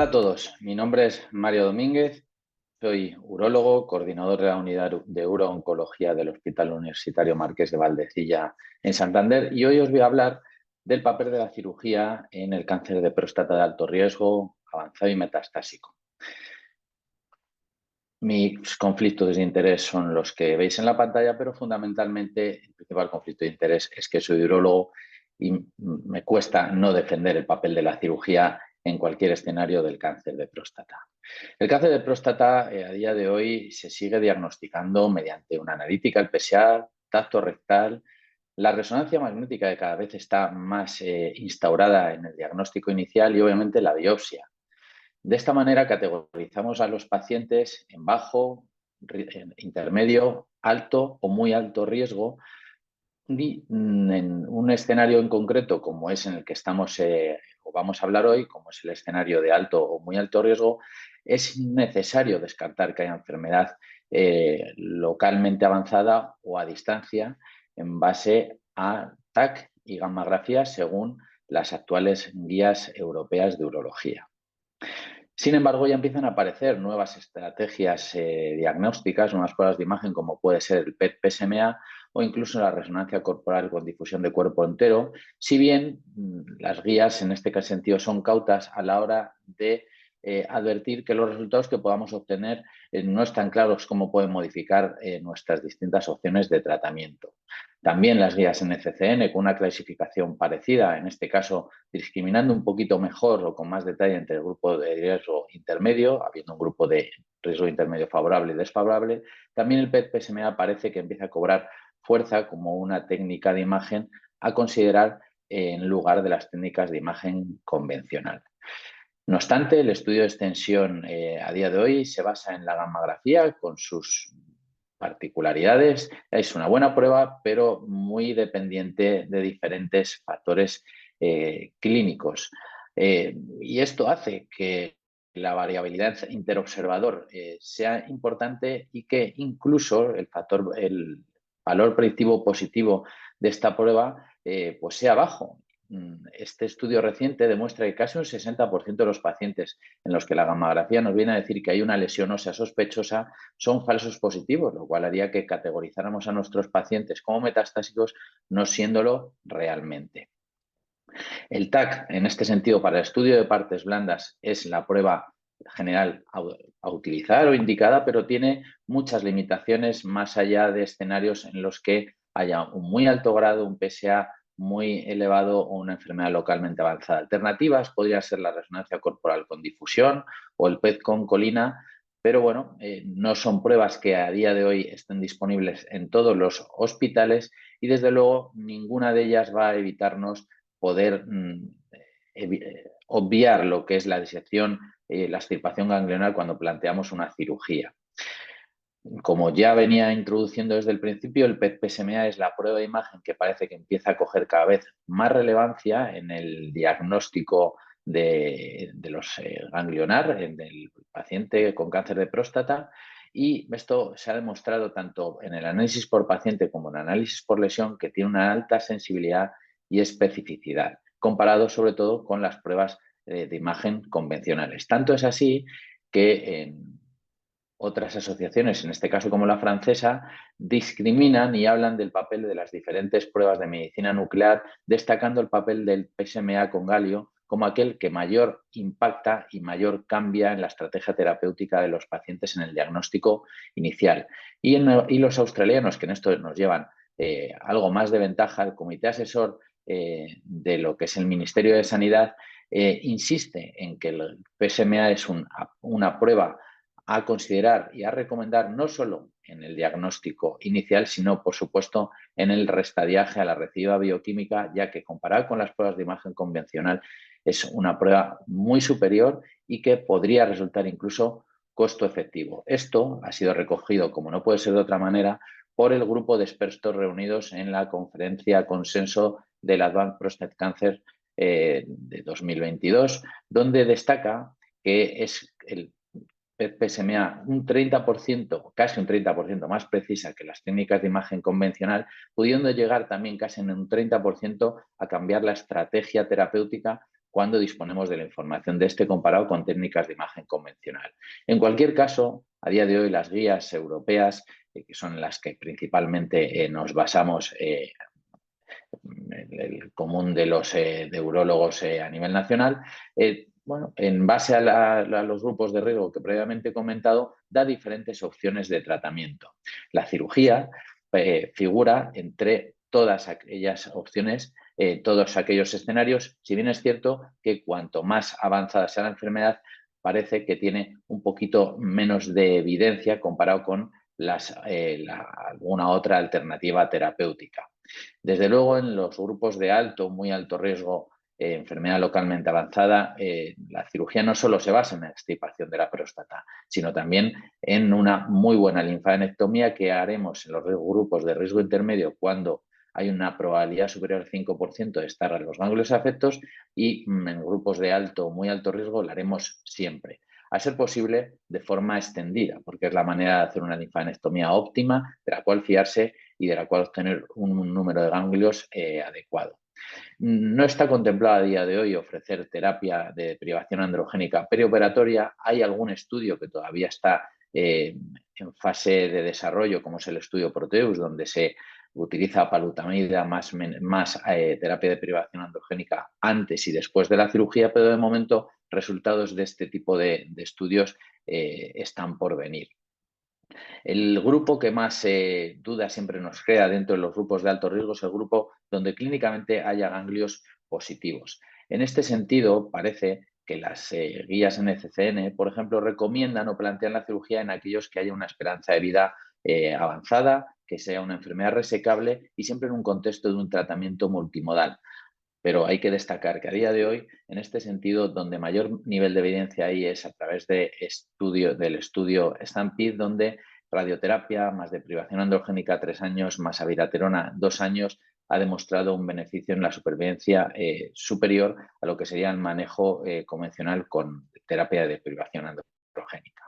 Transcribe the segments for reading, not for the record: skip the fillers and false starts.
Hola a todos, mi nombre es Mario Domínguez, soy urólogo, coordinador de la unidad de urooncología del Hospital Universitario Marqués de Valdecilla en Santander y hoy os voy a hablar del papel de la cirugía en el cáncer de próstata de alto riesgo, avanzado y metastásico. Mis conflictos de interés son los que veis en la pantalla, pero fundamentalmente el principal conflicto de interés es que soy urólogo y me cuesta no defender el papel de la cirugía en cualquier escenario del cáncer de próstata. El cáncer de próstata a día de hoy se sigue diagnosticando mediante una analítica, el PSA, tacto rectal. La resonancia magnética que cada vez está más instaurada en el diagnóstico inicial y obviamente la biopsia. De esta manera categorizamos a los pacientes en bajo, en intermedio, alto o muy alto riesgo y en un escenario en concreto como es en el que estamos o vamos a hablar hoy, como es el escenario de alto o muy alto riesgo, es necesario descartar que haya enfermedad localmente avanzada o a distancia en base a TAC y gammagrafía según las actuales guías europeas de urología. Sin embargo, ya empiezan a aparecer nuevas estrategias diagnósticas, nuevas pruebas de imagen como puede ser el PET-PSMA o incluso la resonancia corporal con difusión de cuerpo entero, si bien las guías en este sentido son cautas a la hora de advertir que los resultados que podamos obtener no están claros cómo pueden modificar nuestras distintas opciones de tratamiento. También las guías NCCN con una clasificación parecida, en este caso discriminando un poquito mejor o con más detalle entre el grupo de riesgo intermedio, habiendo un grupo de riesgo intermedio favorable y desfavorable. También el PET-PSMA parece que empieza a cobrar fuerza como una técnica de imagen a considerar en lugar de las técnicas de imagen convencional. No obstante, el estudio de extensión a día de hoy se basa en la gammagrafía con sus particularidades. Es una buena prueba, pero muy dependiente de diferentes factores clínicos. Y esto hace que la variabilidad interobservador sea importante y que incluso el valor predictivo positivo de esta prueba pues sea bajo. Este estudio reciente demuestra que casi un 60% de los pacientes en los que la gammagrafía nos viene a decir que hay una lesión ósea sospechosa son falsos positivos, lo cual haría que categorizáramos a nuestros pacientes como metastásicos no siéndolo realmente. El TAC, en este sentido, para el estudio de partes blandas es la prueba general a utilizar o indicada, pero tiene muchas limitaciones más allá de escenarios en los que haya un muy alto grado, un PSA muy elevado o una enfermedad localmente avanzada. Alternativas podría ser la resonancia corporal con difusión o el PET con colina, pero bueno, no son pruebas que a día de hoy estén disponibles en todos los hospitales y desde luego ninguna de ellas va a evitarnos poder obviar lo que es la disección, la extirpación ganglionar cuando planteamos una cirugía. Como ya venía introduciendo desde el principio, el PET-PSMA es la prueba de imagen que parece que empieza a coger cada vez más relevancia en el diagnóstico de los ganglionar, en el paciente con cáncer de próstata, y esto se ha demostrado tanto en el análisis por paciente como en el análisis por lesión que tiene una alta sensibilidad y especificidad, comparado sobre todo con las pruebas de imagen convencionales. Tanto es así que en otras asociaciones, en este caso como la francesa, discriminan y hablan del papel de las diferentes pruebas de medicina nuclear, destacando el papel del PSMA con galio como aquel que mayor impacta y mayor cambia en la estrategia terapéutica de los pacientes en el diagnóstico inicial. Y los australianos, que en esto nos llevan algo más de ventaja, el comité asesor de lo que es el Ministerio de Sanidad, insiste en que el PSMA es una prueba a considerar y a recomendar no solo en el diagnóstico inicial, sino, por supuesto, en el restadiaje a la recidiva bioquímica, ya que comparado con las pruebas de imagen convencional es una prueba muy superior y que podría resultar incluso costo efectivo. Esto ha sido recogido, como no puede ser de otra manera, por el grupo de expertos reunidos en la conferencia consenso del Advanced Prostate Cancer de 2022, donde destaca que es el PSMA un 30%, casi un 30% más precisa que las técnicas de imagen convencional, pudiendo llegar también casi en un 30% a cambiar la estrategia terapéutica cuando disponemos de la información de este comparado con técnicas de imagen convencional. En cualquier caso, a día de hoy las guías europeas, que son las que principalmente nos basamos, el común de los de urólogos a nivel nacional, bueno, en base a los grupos de riesgo que previamente he comentado, da diferentes opciones de tratamiento. La cirugía figura entre todas aquellas opciones, todos aquellos escenarios, si bien es cierto que cuanto más avanzada sea la enfermedad, parece que tiene un poquito menos de evidencia comparado con alguna otra alternativa terapéutica. Desde luego, en los grupos de alto, muy alto riesgo, enfermedad localmente avanzada, la cirugía no solo se basa en la extirpación de la próstata, sino también en una muy buena linfadenectomía que haremos en los grupos de riesgo intermedio cuando hay una probabilidad superior al 5% de estar a los ganglios afectos, y en grupos de alto o muy alto riesgo la haremos siempre. A ser posible de forma extendida, porque es la manera de hacer una linfadenectomía óptima, de la cual fiarse y de la cual obtener un número de ganglios adecuado. No está contemplado a día de hoy ofrecer terapia de privación androgénica perioperatoria. Hay algún estudio que todavía está en fase de desarrollo, como es el estudio Proteus, donde se utiliza palutamida más terapia de privación androgénica antes y después de la cirugía, pero de momento resultados de este tipo de estudios están por venir. El grupo que más duda siempre nos crea dentro de los grupos de alto riesgo es el grupo donde clínicamente haya ganglios positivos. En este sentido, parece que las guías NCCN, por ejemplo, recomiendan o plantean la cirugía en aquellos que haya una esperanza de vida avanzada, que sea una enfermedad resecable y siempre en un contexto de un tratamiento multimodal. Pero hay que destacar que a día de hoy, en este sentido, donde mayor nivel de evidencia hay es a través del estudio STAMPEDE, donde radioterapia más deprivación androgénica 3 años más abiraterona 2 años ha demostrado un beneficio en la supervivencia superior a lo que sería el manejo convencional con terapia de deprivación androgénica.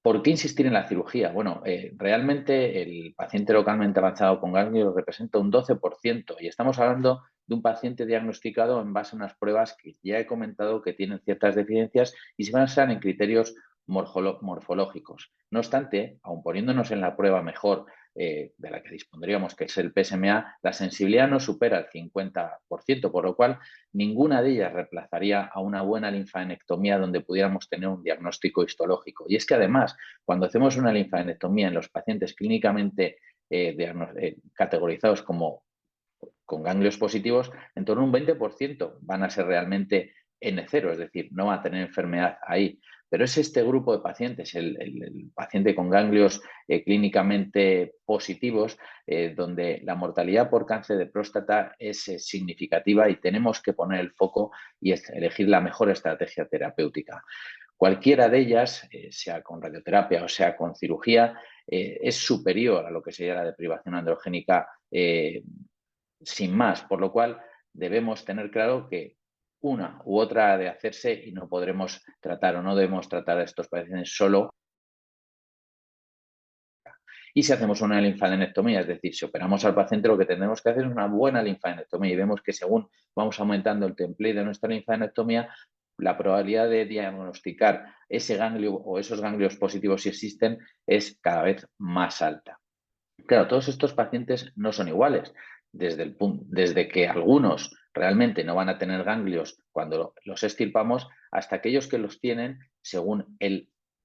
¿Por qué insistir en la cirugía? Bueno, realmente el paciente localmente avanzado con ganglios representa un 12% y estamos hablando de un paciente diagnosticado en base a unas pruebas que ya he comentado que tienen ciertas deficiencias y se basan en criterios morfológicos. No obstante, aun poniéndonos en la prueba mejor de la que dispondríamos, que es el PSMA, la sensibilidad no supera el 50%, por lo cual ninguna de ellas reemplazaría a una buena linfadenectomía donde pudiéramos tener un diagnóstico histológico. Y es que además, cuando hacemos una linfadenectomía en los pacientes clínicamente categorizados como con ganglios positivos, en torno a un 20% van a ser realmente N0, es decir, no va a tener enfermedad ahí. Pero es este grupo de pacientes, el paciente con ganglios clínicamente positivos, donde la mortalidad por cáncer de próstata es significativa y tenemos que poner el foco y elegir la mejor estrategia terapéutica. Cualquiera de ellas, sea con radioterapia o sea con cirugía, es superior a lo que sería la deprivación androgénica sin más, por lo cual debemos tener claro que una u otra ha de hacerse y no podremos tratar o no debemos tratar a estos pacientes solo. Y si hacemos una linfadenectomía, es decir, si operamos al paciente, lo que tendremos que hacer es una buena linfadenectomía y vemos que según vamos aumentando el template de nuestra linfadenectomía, la probabilidad de diagnosticar ese ganglio o esos ganglios positivos si existen es cada vez más alta. Claro, todos estos pacientes no son iguales, desde que algunos realmente no van a tener ganglios cuando los extirpamos, hasta aquellos que los tienen según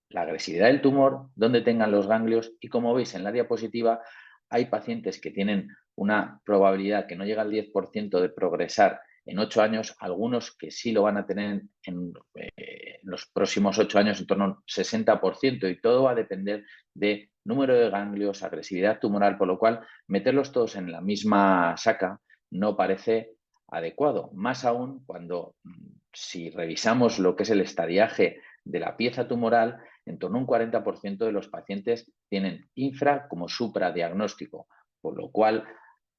la agresividad del tumor, dónde tengan los ganglios, y como veis en la diapositiva, hay pacientes que tienen una probabilidad que no llega al 10% de progresar en 8 años, algunos que sí lo van a tener en los próximos 8 años en torno al 60%, y todo va a depender de número de ganglios, agresividad tumoral, por lo cual meterlos todos en la misma saca no parece adecuado. Más aún cuando, si revisamos lo que es el estadiaje de la pieza tumoral, en torno a un 40% de los pacientes tienen infra como supradiagnóstico, por lo cual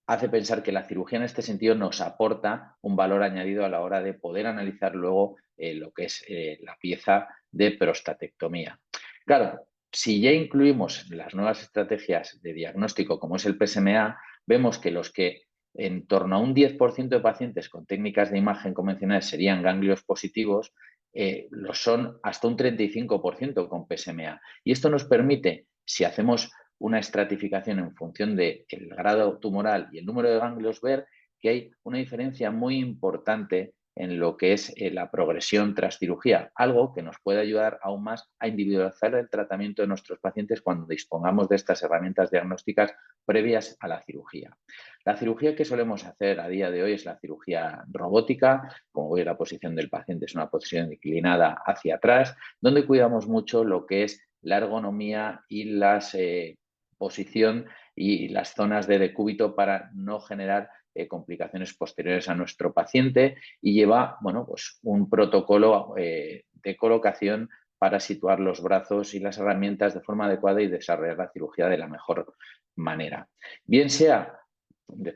hace pensar que la cirugía en este sentido nos aporta un valor añadido a la hora de poder analizar luego lo que es la pieza de prostatectomía. Claro, si ya incluimos las nuevas estrategias de diagnóstico como es el PSMA, vemos que los que en torno a un 10% de pacientes con técnicas de imagen convencionales serían ganglios positivos, lo son hasta un 35% con PSMA. Y esto nos permite, si hacemos una estratificación en función del grado tumoral y el número de ganglios, ver que hay una diferencia muy importante en lo que es la progresión tras cirugía, algo que nos puede ayudar aún más a individualizar el tratamiento de nuestros pacientes cuando dispongamos de estas herramientas diagnósticas previas a la cirugía. La cirugía que solemos hacer a día de hoy es la cirugía robótica. Como veis, la posición del paciente es una posición inclinada hacia atrás, donde cuidamos mucho lo que es la ergonomía y la posición y las zonas de decúbito para no generar complicaciones posteriores a nuestro paciente, y lleva, bueno, pues un protocolo de colocación para situar los brazos y las herramientas de forma adecuada y desarrollar la cirugía de la mejor manera. Bien sea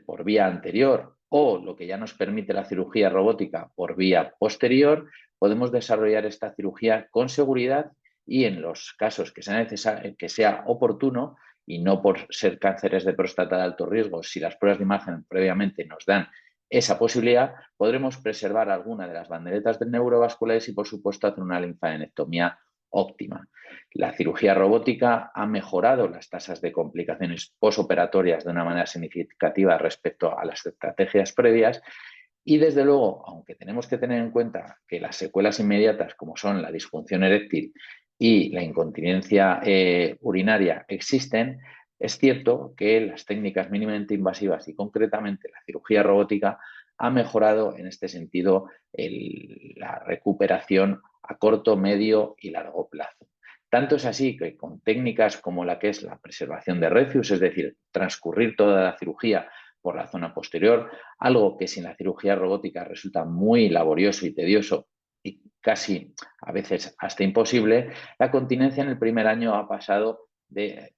por vía anterior o lo que ya nos permite la cirugía robótica por vía posterior, podemos desarrollar esta cirugía con seguridad y en los casos que sea oportuno, y no por ser cánceres de próstata de alto riesgo, si las pruebas de imagen previamente nos dan esa posibilidad, podremos preservar alguna de las banderetas neurovasculares y, por supuesto, hacer una linfadenectomía óptima. La cirugía robótica ha mejorado las tasas de complicaciones posoperatorias de una manera significativa respecto a las estrategias previas. Y desde luego, aunque tenemos que tener en cuenta que las secuelas inmediatas, como son la disfunción eréctil y la incontinencia urinaria, existen, es cierto que las técnicas mínimamente invasivas y concretamente la cirugía robótica ha mejorado en este sentido la recuperación a corto, medio y largo plazo. Tanto es así que con técnicas como la que es la preservación de recius, es decir, transcurrir toda la cirugía por la zona posterior, algo que sin la cirugía robótica resulta muy laborioso y tedioso y casi a veces hasta imposible, la continencia en el primer año ha pasado de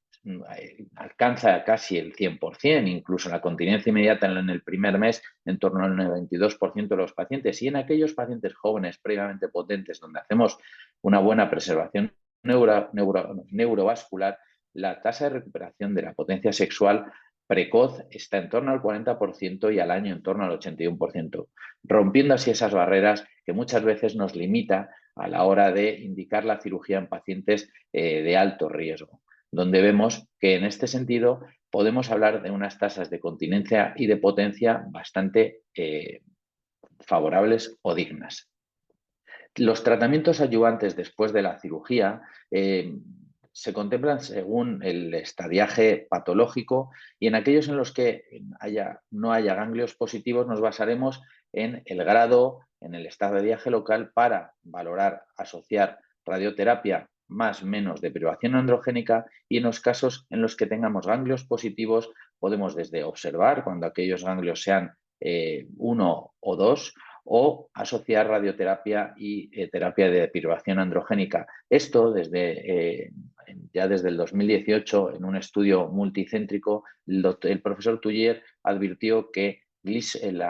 alcanza casi el 100%, incluso la continencia inmediata en el primer mes en torno al 92% de los pacientes, y en aquellos pacientes jóvenes previamente potentes donde hacemos una buena preservación neurovascular, la tasa de recuperación de la potencia sexual precoz está en torno al 40% y al año en torno al 81%, rompiendo así esas barreras que muchas veces nos limita a la hora de indicar la cirugía en pacientes de alto riesgo, donde vemos que en este sentido podemos hablar de unas tasas de continencia y de potencia bastante favorables o dignas. Los tratamientos ayudantes después de la cirugía se contemplan según el estadiaje patológico, y en aquellos en los que no haya ganglios positivos nos basaremos en el grado, en el estadiaje local, para valorar, asociar radioterapia más menos de privación androgénica, y en los casos en los que tengamos ganglios positivos podemos desde observar cuando aquellos ganglios sean 1 o 2, o asociar radioterapia y terapia de deprivación androgénica. Esto ya desde el 2018, en un estudio multicéntrico, el profesor Tullier advirtió que el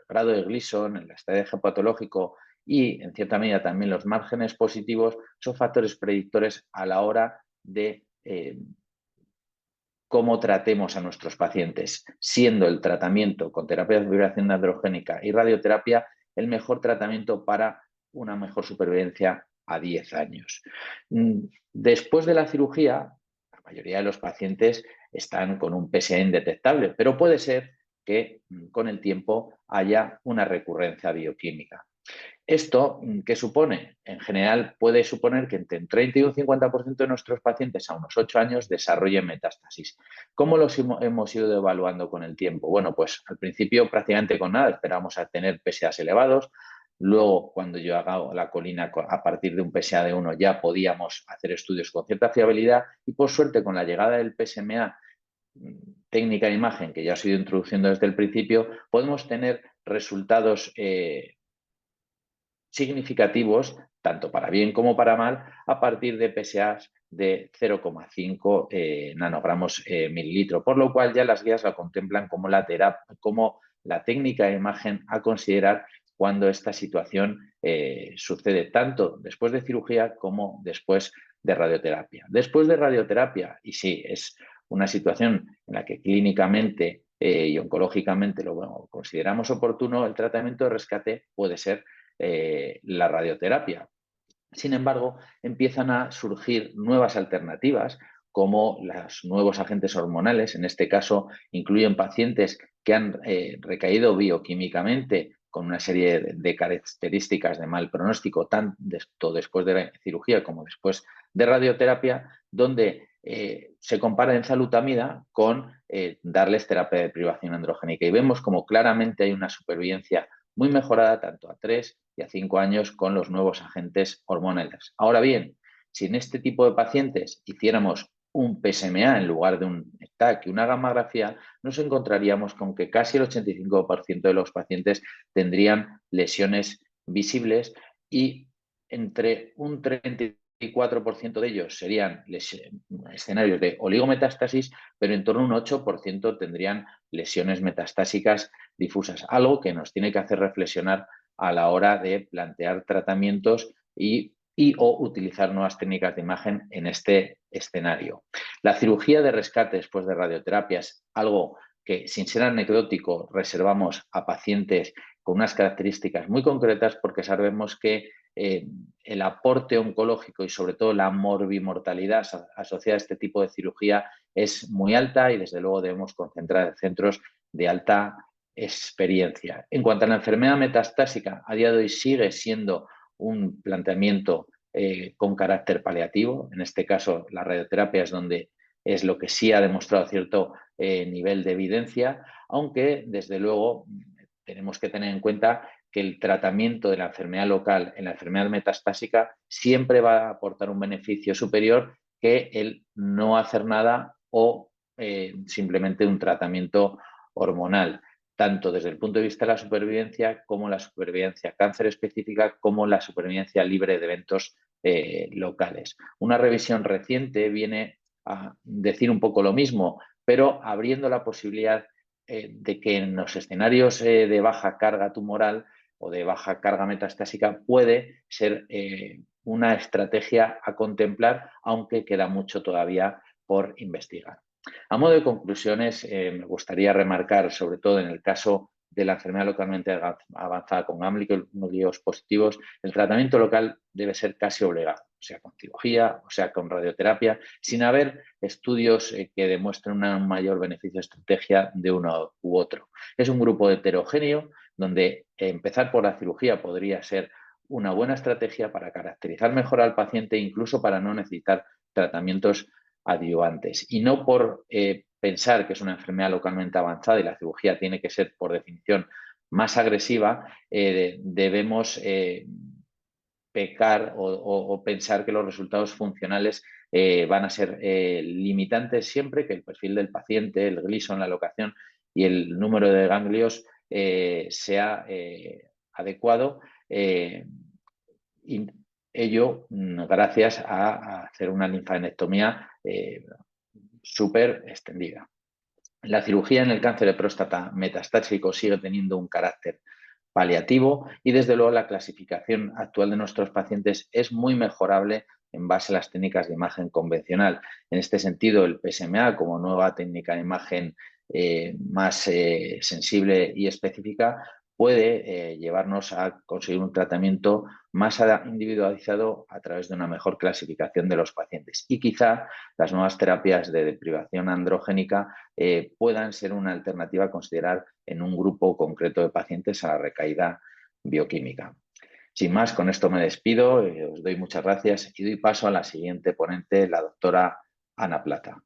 grado de Gleason, el estadiaje patológico y, en cierta medida, también los márgenes positivos son factores predictores a la hora de cómo tratemos a nuestros pacientes, siendo el tratamiento con terapia de fibración androgénica y radioterapia el mejor tratamiento para una mejor supervivencia a 10 años. Después de la cirugía, la mayoría de los pacientes están con un PSA indetectable, pero puede ser que con el tiempo haya una recurrencia bioquímica. ¿Esto qué supone? En general puede suponer que entre un 30 y un 50% de nuestros pacientes a unos 8 años desarrollen metástasis. ¿Cómo los hemos ido evaluando con el tiempo? Bueno, pues al principio prácticamente con nada, esperamos a tener PSAs elevados. Luego, cuando yo haga la colina a partir de un PSA de 1, ya podíamos hacer estudios con cierta fiabilidad, y por suerte con la llegada del PSMA, técnica de imagen que ya os he ido introduciendo desde el principio, podemos tener resultados significativos, tanto para bien como para mal, a partir de PSAs de 0,5 nanogramos mililitro, por lo cual ya las guías la contemplan como la técnica de imagen a considerar cuando esta situación sucede tanto después de cirugía como después de radioterapia. Después de radioterapia, y sí, es una situación en la que clínicamente y oncológicamente lo consideramos oportuno, el tratamiento de rescate puede ser la radioterapia. Sin embargo, empiezan a surgir nuevas alternativas como los nuevos agentes hormonales. En este caso, incluyen pacientes que han recaído bioquímicamente con una serie de características de mal pronóstico, tanto después de la cirugía como después de radioterapia, donde se compara enzalutamida con darles terapia de privación androgénica. Y vemos como claramente hay una supervivencia muy mejorada tanto a 3 y a 5 años con los nuevos agentes hormonales. Ahora bien, si en este tipo de pacientes hiciéramos un PSMA en lugar de un TAC y una gammagrafía, nos encontraríamos con que casi el 85% de los pacientes tendrían lesiones visibles y entre un 34% de ellos serían escenarios de oligometástasis, pero en torno a un 8% tendrían lesiones metastásicas difusas, algo que nos tiene que hacer reflexionar a la hora de plantear tratamientos o utilizar nuevas técnicas de imagen en este escenario. La cirugía de rescate después de radioterapia es algo que, sin ser anecdótico, reservamos a pacientes con unas características muy concretas porque sabemos que el aporte oncológico y sobre todo la morbimortalidad asociada a este tipo de cirugía es muy alta y desde luego debemos concentrar centros de alta experiencia. En cuanto a la enfermedad metastásica, a día de hoy sigue siendo un planteamiento con carácter paliativo. En este caso, la radioterapia es lo que sí ha demostrado cierto nivel de evidencia, aunque desde luego tenemos que tener en cuenta que el tratamiento de la enfermedad local en la enfermedad metastásica siempre va a aportar un beneficio superior que el no hacer nada o simplemente un tratamiento hormonal, tanto desde el punto de vista de la supervivencia como la supervivencia cáncer específica, como la supervivencia libre de eventos locales. Una revisión reciente viene a decir un poco lo mismo, pero abriendo la posibilidad de que en los escenarios de baja carga tumoral o de baja carga metastásica puede ser una estrategia a contemplar, aunque queda mucho todavía por investigar. A modo de conclusiones, me gustaría remarcar, sobre todo en el caso de la enfermedad localmente avanzada con ganglios positivos, el tratamiento local debe ser casi obligado, o sea con cirugía, o sea con radioterapia, sin haber estudios que demuestren un mayor beneficio de estrategia de uno u otro. Es un grupo heterogéneo donde empezar por la cirugía podría ser una buena estrategia para caracterizar mejor al paciente, incluso para no necesitar tratamientos adyuvantes. Y no por pensar que es una enfermedad localmente avanzada y la cirugía tiene que ser, por definición, más agresiva, debemos pecar o pensar que los resultados funcionales van a ser limitantes siempre que el perfil del paciente, el Gleason, la locación y el número de ganglios sea adecuado. Y ello gracias a hacer una linfadenectomía súper extendida. La cirugía en el cáncer de próstata metastásico sigue teniendo un carácter paliativo y desde luego la clasificación actual de nuestros pacientes es muy mejorable en base a las técnicas de imagen convencional. En este sentido, el PSMA como nueva técnica de imagen más sensible y específica puede llevarnos a conseguir un tratamiento más individualizado a través de una mejor clasificación de los pacientes. Y quizá las nuevas terapias de deprivación androgénica puedan ser una alternativa a considerar en un grupo concreto de pacientes a la recaída bioquímica. Sin más, con esto me despido, os doy muchas gracias y doy paso a la siguiente ponente, la doctora Ana Plata.